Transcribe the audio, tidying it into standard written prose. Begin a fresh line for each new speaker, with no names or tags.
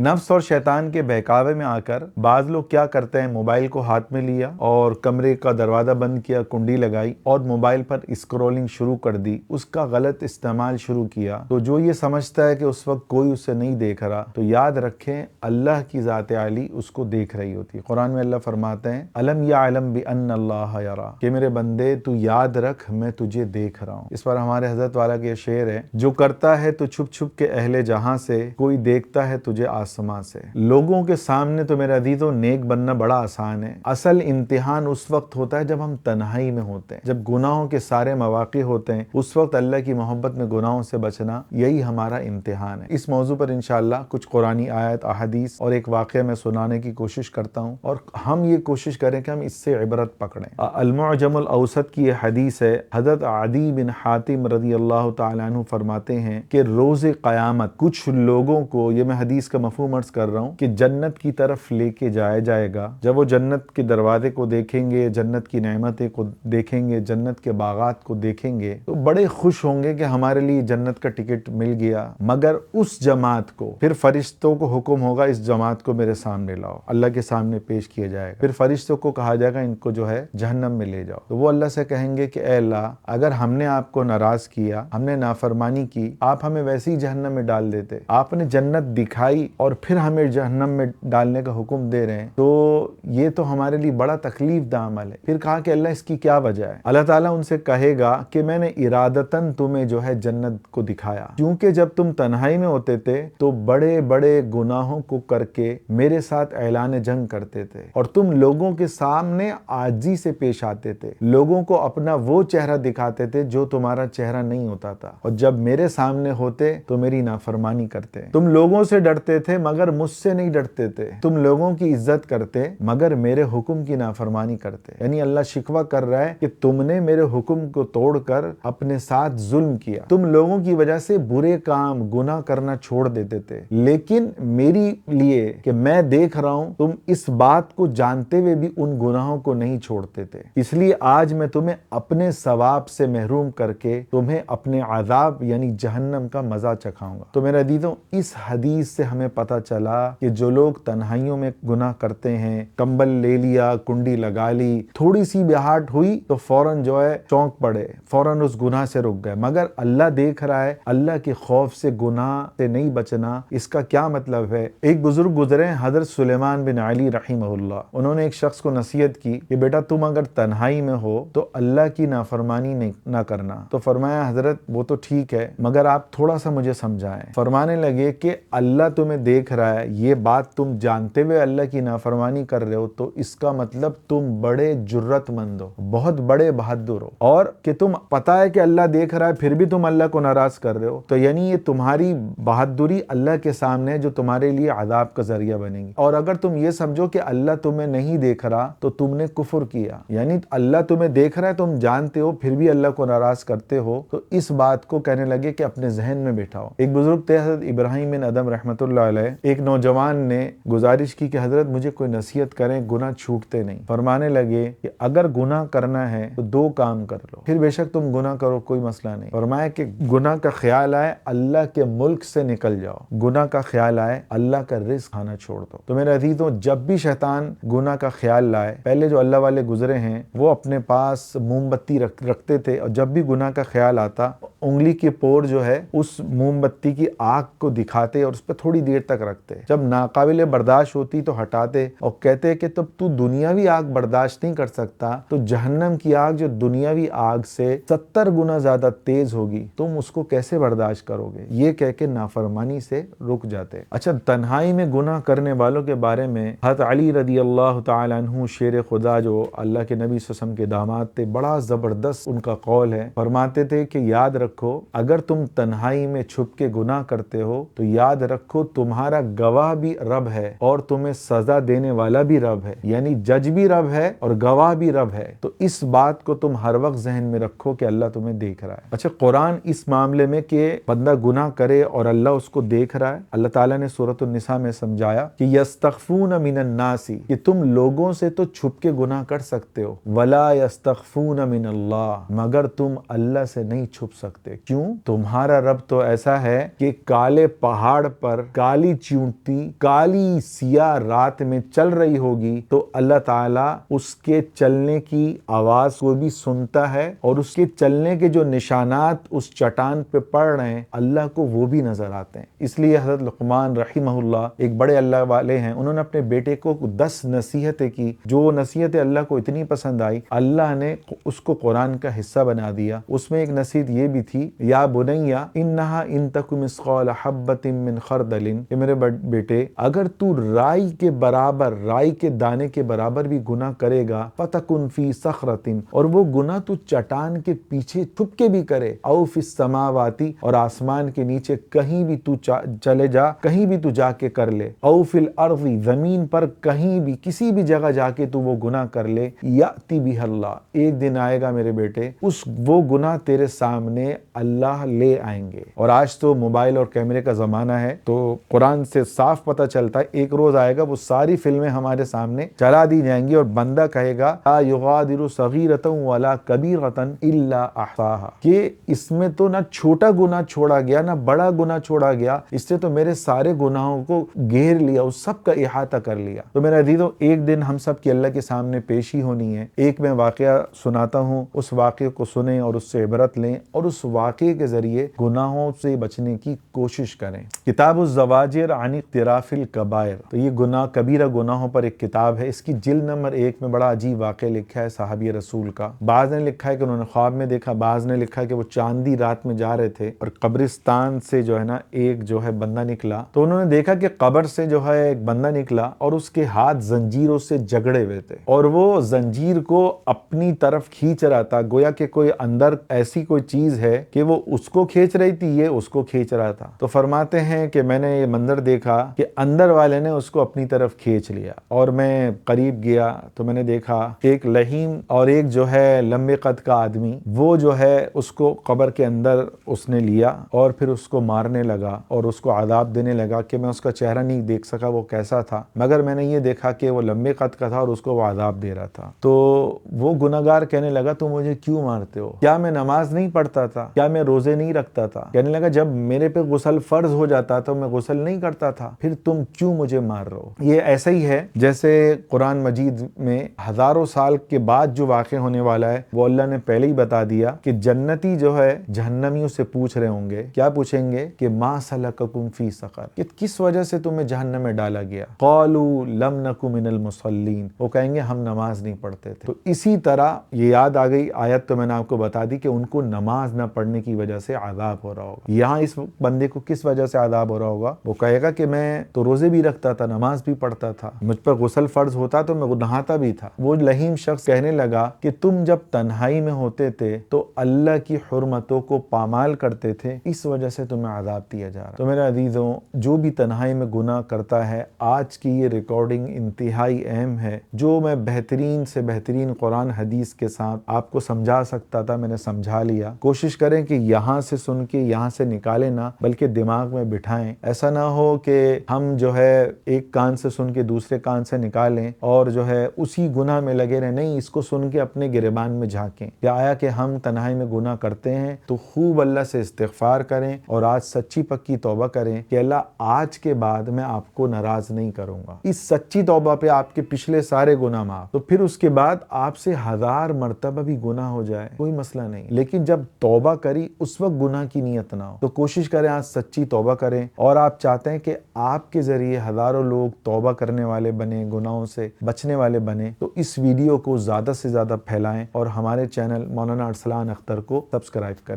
نفس اور شیطان کے بہکاوے میں آ کر بعض لوگ کیا کرتے ہیں، موبائل کو ہاتھ میں لیا اور کمرے کا دروازہ بند کیا، کنڈی لگائی اور موبائل پر اسکرولنگ شروع کر دی، اس کا غلط استعمال شروع کیا۔ تو جو یہ سمجھتا ہے کہ اس وقت کوئی اسے نہیں دیکھ رہا، تو یاد رکھیں اللہ کی ذات عالی اس کو دیکھ رہی ہوتی ہے۔ قرآن میں اللہ فرماتے ہیں الم یعلم بان اللہ یرا، کہ میرے بندے تو یاد رکھ میں تجھے دیکھ رہا ہوں۔ اس پر ہمارے حضرت والا کے شعر ہے، جو کرتا ہے تو چھپ چھپ کے اہل جہاں سے، کوئی دیکھتا ہے تجھے آسماں سے۔ لوگوں کے سامنے تو میرے عزیزوں نیک بننا بڑا آسان ہے، اصل امتحان اس وقت ہوتا ہے جب ہم تنہائی میں ہوتے ہیں، جب گناہوں کے سارے مواقع ہوتے ہیں، اس وقت اللہ کی محبت میں گناہوں سے بچنا، یہی ہمارا امتحان ہے۔ اس موضوع پر انشاءاللہ کچھ قرآنی آیت، احادیث اور ایک واقعہ میں سنانے کی کوشش کرتا ہوں، اور ہم یہ کوشش کریں کہ ہم اس سے عبرت پکڑیں۔ المعجم الاوسط کی یہ حدیث ہے، حضرت عدی بن حاتم رضی اللہ تعالیٰ عنہ فرماتے ہیں کہ روز قیامت کچھ لوگوں کو، یہ میں حدیث کا مفہوم عرض کر رہا ہوں، کہ جنت کی طرف لے کے جایا جائے گا۔ جب وہ جنت کے دروازے کو دیکھیں گے، جنت کی نعمتیں کو دیکھیں گے، جنت کے باغات کو دیکھیں گے، تو بڑے خوش ہوں گے کہ ہمارے لیے جنت کا ٹکٹ مل گیا۔ مگر اس جماعت کو پھر فرشتوں کو حکم ہوگا اس جماعت کو میرے سامنے لاؤ، اللہ کے سامنے پیش کیا جائے گا۔ پھر فرشتوں کو کہا جائے گا ان کو جو ہے جہنم میں لے جاؤ۔ تو وہ اللہ سے کہیں گے کہ اے اللہ، اگر ہم نے آپ کو ناراض کیا، ہم نے نافرمانی کی، آپ ہمیں ویسے ہی جہنم میں ڈال دیتے، آپ نے جنت دکھائی اور پھر ہمیں جہنم میں ڈالنے کا حکم دے رہے ہیں، تو یہ تو ہمارے لیے بڑا تکلیف دہ عمل ہے۔ پھر کہا کہ اللہ اس کی کیا وجہ ہے؟ اللہ تعالیٰ ان سے کہے گا کہ میں نے ارادتاً تمہیں جو ہے جنت کو دکھایا، کیونکہ جب تم تنہائی میں ہوتے تھے تو بڑے بڑے گناہوں کو کر کے میرے ساتھ اعلان جنگ کرتے تھے، اور تم لوگوں کے سامنے عاجزی سے پیش آتے تھے، لوگوں کو اپنا وہ چہرہ دکھاتے تھے جو تمہارا چہرہ نہیں ہوتا تھا، اور جب میرے سامنے ہوتے تو میری نافرمانی کرتے۔ تم لوگوں سے ڈرتے تھے مگر مجھ سے نہیں ڈرتے تھے، تم لوگوں کی عزت کرتے مگر میرے حکم کی نافرمانی کرتے۔ یعنی اللہ شکوہ کر رہا ہے کہ تم نے میرے حکم کو توڑ کر اپنے ساتھ ظلم کیا، تم لوگوں کی وجہ سے برے کام، گناہ کرنا چھوڑ دیتے تھے، لیکن میری لیے کہ میں دیکھ رہا ہوں تم اس بات کو جانتے ہوئے بھی ان گناہوں کو نہیں چھوڑتے تھے، اس لیے آج میں تمہیں اپنے ثواب سے محروم کر کے تمہیں اپنے عذاب یعنی جہنم کا مزہ چکھاؤں گا۔ تو میرے عزیزوں، اس حدیث سے ہمیں پتہ چلا کہ جو لوگ تنہائیوں میں گناہ کرتے ہیں، کمبل لے لیا، کنڈی لگا لی، تھوڑی سی بہاٹ ہوئی تو فوراً جو ہے چونک پڑے، فوراً اس گناہ سے رک گئے، مگر اللہ دیکھ رہا ہے، اللہ کے خوف سے گناہ سے نہیں بچنا، اس کا کیا مطلب ہے؟ ایک بزرگ گزرے حضرت سلیمان بن علی رحمہ اللہ، انہوں نے ایک شخص کو نصیحت کی کہ بیٹا تم اگر تنہائی میں ہو تو اللہ کی نافرمانی نہ کرنا۔ تو فرمایا حضرت وہ تو ٹھیک ہے، مگر آپ تھوڑا سا مجھے سمجھائیں۔ فرمانے لگے کہ اللہ تمہیں دیکھ رہا ہے، یہ بات تم جانتے ہوئے اللہ کی نافرمانی کر رہے ہو، تو اس کا مطلب تم بڑے جرت مند ہو، بہت بڑے بہادر ہو، اور کہ تم پتا ہے کہ اللہ دیکھ رہا ہے پھر بھی تم اللہ کو ناراض کر رہے ہو، تو یعنی یہ تمہاری بہادری اللہ کے سامنے ہے جو تمہارے لیے عذاب کا ذریعہ بنے گی۔ اور اگر تم یہ سمجھو کہ اللہ تمہیں نہیں دیکھ رہا تو تم نے کفر کیا، یعنی اللہ تمہیں دیکھ رہا ہے، تم جانتے ہو پھر بھی اللہ کو ناراض کرتے ہو، تو اس بات کو کہنے لگے کہ اپنے ذہن میں بٹھاؤ۔ ایک بزرگ تھے حضرت ابراہیم بن ادم رحمۃ اللہ علیہ، ایک نوجوان نے گزارش کی کہ حضرت مجھے کوئی نصیحت کریں، گناہ چھوٹتے نہیں۔ فرمانے لگے کہ اگر گناہ کرنا ہے تو دو کام کر لو، پھر بے شک تم گناہ کرو، کوئی مسئلہ نہیں۔ فرمایا کہ گناہ کا خیال آئے اللہ کے ملک سے نکل جاؤ، گناہ کا خیال آئے اللہ کا رزق کھانا چھوڑ دو۔ تو میرے عزیزوں، جب بھی شیطان گناہ کا خیال لائے، پہلے جو اللہ والے گزرے ہیں وہ اپنے پاس موم بتی رکھتے تھے، اور جب بھی گناہ کا خیال آتا انگلی کی پور جو ہے اس موم بتی کی آگ کو دکھاتے اور اس پہ تھوڑی دیر تک رکھتے، جب ناقابل برداشت ہوتی تو ہٹاتے اور کہتے کہ تب تو دنیاوی آگ برداشت نہیں کر سکتا تو جہنم کی آگ جو دنیاوی آگ سے 70 گنا زیادہ تیز ہوگی، تم اس کو کیسے برداشت کرو گے؟ یہ کہہ کے نافرمانی سے رک جاتے۔ اچھا، تنہائی میں گناہ کرنے والوں کے بارے میں حضرت علی رضی اللہ تعالی عنہ شیر خدا جو اللہ کے نبی صلی اللہ علیہ وسلم کے داماد تھے، بڑا زبردست ان کا قول ہے، فرماتے تھے کہ یاد رکھو اگر تم تنہائی میں چھپ کے گناہ کرتے ہو تو یاد رکھو تمہارا گواہ بھی رب ہے اور تمہیں سزا دینے والا بھی رب ہے، یعنی جج بھی رب ہے اور گواہ بھی رب ہے، تو اس بات کو تم ہر وقت ذہن میں رکھو کہ اللہ تمہیں دیکھ رہا ہے۔ اچھا، قرآن اس معاملے میں کہ بندہ گناہ کرے اور اللہ اس کو دیکھ رہا ہے، اللہ تعالیٰ نے سورۃ النساء میں سمجھایا کہ یستخفون من الناس، کہ تم لوگوں سے تو چھپ کے گناہ کر سکتے ہو، ولا یستخفون من اللہ، مگر تم اللہ سے نہیں چھپ سکتے۔ کیوں؟ تمہارا رب تو ایسا ہے کہ کالے پہاڑ پر کالی چونٹی کالی سیاہ رات میں چل رہی ہوگی تو اللہ تعالیٰ اس کے چلنے کی آواز کو بھی سنتا ہے، اور اس کے چلنے کے جو نشانات اس چٹان پہ پڑ رہے ہیں اللہ کو وہ بھی نظر آتے ہیں۔ اس لیے حضرت لقمان رحمہ اللہ ایک بڑے اللہ والے ہیں، انہوں نے اپنے بیٹے کو 10 نصیحتیں کی، جو نصیحتیں اللہ کو اتنی پسند آئی اللہ نے اس کو قرآن کا حصہ بنا دیا۔ اس میں ایک نصیحت یہ بھی تھی، یا بنیا انہا ان تک مثقال حبۃ من خردل، کہ میرے بیٹے اگر تو رائی کے برابر، رائی کے دانے کے برابر بھی گناہ کرے گا، فتکن فی صخرۃ، اور وہ گناہ تو چٹان کے پیچھے چھپ کے بھی کرے، او فی السماوات، اور آسمان کے نیچے کہیں بھی تو چلے جا، کہیں بھی تو جا کے کر لے، او فی الارض، زمین پر کہیں بھی کسی بھی جگہ جا کے تو وہ گناہ کر لے، یاتی بہ اللہ، ایک دن آئے گا میرے بیٹے وہ گناہ تیرے سامنے اللہ لے آئیں گے۔ اور آج تو موبائل اور کیمرے کا زمانہ ہے، تو قرآن سے صاف پتہ چلتا ہے ایک روز آئے گا وہ ساری فلمیں ہمارے سامنے چلا دی جائیں گی، اور بندہ کہے گا لا یغادر صغیرۃ ولا کبیرۃ الا احصاھا، کہ اس میں تو نہ چھوٹا گناہ چھوڑا گیا نہ بڑا گناہ چھوڑا گیا، اس نے تو میرے سارے گناہوں کو گھیر لیا، اس سب کا احاطہ کر لیا۔ تو میرے عزیزو، ایک دن ہم سب کی اللہ کے سامنے پیشی ہونی ہے۔ ایک میں واقعہ سناتا ہوں، اس واقعے کو سنیں اور اس سے عبرت لیں، اور اس واقعے کے ذریعے گناہوں سے بچنے کی کوشش کریں۔ کتاب الزواجر عن اقتراف الکبائر، تو یہ کبیرہ گناہوں پر ایک کتاب ہے، اس کی جلد نمبر 1 میں بڑا عجیب واقعہ لکھا ہے صحابی رسول کا۔ بعض نے لکھا ہے کہ انہوں نے خواب میں دیکھا، بعض نے لکھا ہے کہ وہ چاندی رات میں جا رہے تھے اور قبرستان سے جو ہے نا ایک جو ہے بندہ نکلا، تو انہوں نے دیکھا کہ قبر سے جو ہے ایک بندہ نکلا اور اس کے ہاتھ زنجیروں سے جگڑے ہوئے تھے، اور وہ زنجیر کو اپنی طرف کھینچ رہا تھا، گویا کہ کوئی اندر ایسی کوئی چیز ہے کہ وہ اس کو کھینچ رہی تھی، یہ اس کو کھینچ رہا تھا۔ تو فرماتے ہیں کہ میں نے یہ منظر دیکھا کہ اندر والے نے اس کو اپنی طرف کھینچ لیا، اور میں قریب گیا تو میں نے دیکھا ایک لہیم اور ایک جو ہے لمبے قد کا آدمی، وہ جو ہے اس کو قبر کے اندر اس نے لیا اور پھر اس کو مارنے لگا اور اس کو عذاب دینے لگا، کہ میں اس کا چہرہ نہیں دیکھ سکا وہ کیسا تھا، مگر میں نے یہ دیکھا کہ وہ لمبے قد کا تھا اور اس کو وہ عذاب دے رہا تھا۔ تو وہ گناہگار کہنے لگا تم مجھے کیوں مارتے ہو؟ کیا میں نماز نہیں پڑھتا تھا؟ کیا میں روزے نہیں رکھتا تھا؟ کہنے لگا جب میرے پہ غسل فرض ہو جاتا تو میں غسل نہیں کرتا تھا، پھر تم کیوں مجھے مار رہے ہو؟ یہ ایسا ہی ہے جیسے قرآن مجید میں ہزاروں سال کے بعد جو واقع ہونے والا ہے وہ اللہ نے پہلے ہی بتا دیا، کہ جنتی جو ہے جہنمیوں سے پوچھ رہے ہوں گے، کیا پوچھیں گے کہ ما سلککم فی سقر، کہ کس وجہ سے تمہیں جہنم میں ڈالا گیا؟ قالوا لم نک من المصلین، وہ کہیں گے ہم نماز نہیں پڑھتے تھے۔ تو اسی طرح یہ یاد آ گئی آیت، تو میں نے آپ کو بتا دی کہ ان کو نماز نہ پڑھنے کی وجہ سے عذاب ہو رہا ہوگا۔ یہاں اس بندے کو کس وجہ سے عذاب ہو رہا ہوگا؟ وہ کہے گا کہ میں تو روزے بھی رکھتا تھا، نماز بھی پڑھتا تھا، مجھ پر غسل فرض ہوتا تو میں نہاتا بھی تھا۔ وہ لہیم شخص کہنے لگا کہ تم جب تنہائی میں ہوتے تھے تو اللہ کی حرمتوں کو پامال کرتے تھے، اس وجہ سے تمہیں عذاب دیا جا رہا ہے۔ تو میرے عزیزوں، جو بھی تنہائی میں گناہ کرتا ہے، آج کی یہ ریکارڈنگ انتہائی اہم ہے، جو میں بہترین سے بہترین قرآن حدیث کے ساتھ آپ کو سمجھا سکتا تھا میں نے سمجھا لیا۔ کوشش کریں کہ یہاں سے سن کے یہاں سے نکالیں نہ، بلکہ دماغ میں بٹھائیں۔ ایسا نہ ہو کہ ہم جو ہے ایک کان سے سن کے دوسرے کان سے نکالیں اور جو ہے اسی گناہ میں لگے رہیں، نہیں، اس کو سن کے اپنے گریبان میں جھانکیں کہ آیا کہ ہم تنہائی میں گناہ کرتے ہیں تو خوب اللہ سے استغفار کریں اور آج سچی پکی توبہ کریں کہ اللہ آج کے بعد میں آپ کو ناراض نہیں کروں گا۔ اس سچی توبہ پہ آپ کے پچھلے سارے گناہ معاف، تو پھر اس کے بعد آپ سے 1000 مرتبہ بھی گناہ ہو جائے کوئی مسئلہ نہیں، لیکن جب توبہ کری اس وقت گناہ کی نیت نہ ہو۔ تو کوشش کریں آج سچی توبہ کریں، اور آپ چاہتے ہیں کہ آپ کے ذریعے ہزاروں لوگ توبہ کرنے والے بنے، گناہوں سے بچنے والے بنے، تو اس ویڈیو کو زیادہ سے زیادہ پھیلائیں اور ہمارے چینل مولانا ارسلان اختر کو سبسکرائب کریں۔